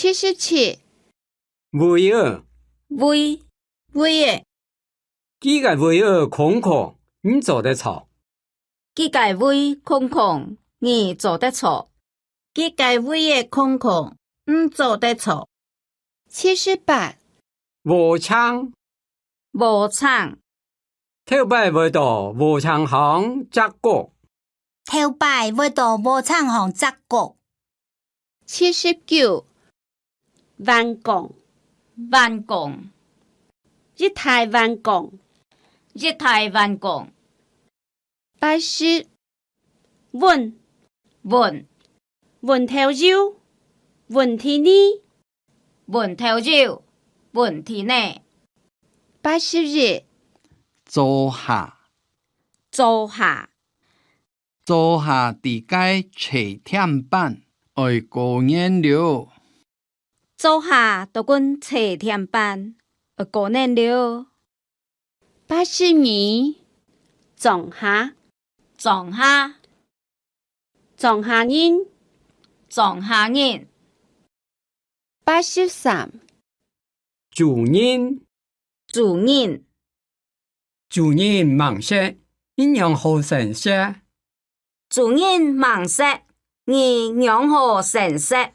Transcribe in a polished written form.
77. 胃儿，胃胃，几个胃儿空空，你做得错。几个胃空空，你做得错。几个胃的空空，做得错。78. 无枪，无厂，头摆未到无枪行则国。头摆要到无厂行则国。79. 弯拱，弯拱，一台弯拱，一台弯拱。 80. 问，问，问头腰，问题呢？问头腰，问题呢？ 81. 坐下，坐下，坐下伫街找忝板，爱过年了。坐下就阮找忝班，过年了。 82. 撞下，撞下，撞下人，撞下人。 83. 主人，主人，主人忙些，阴阳好神些。主人忙说，你养好成色。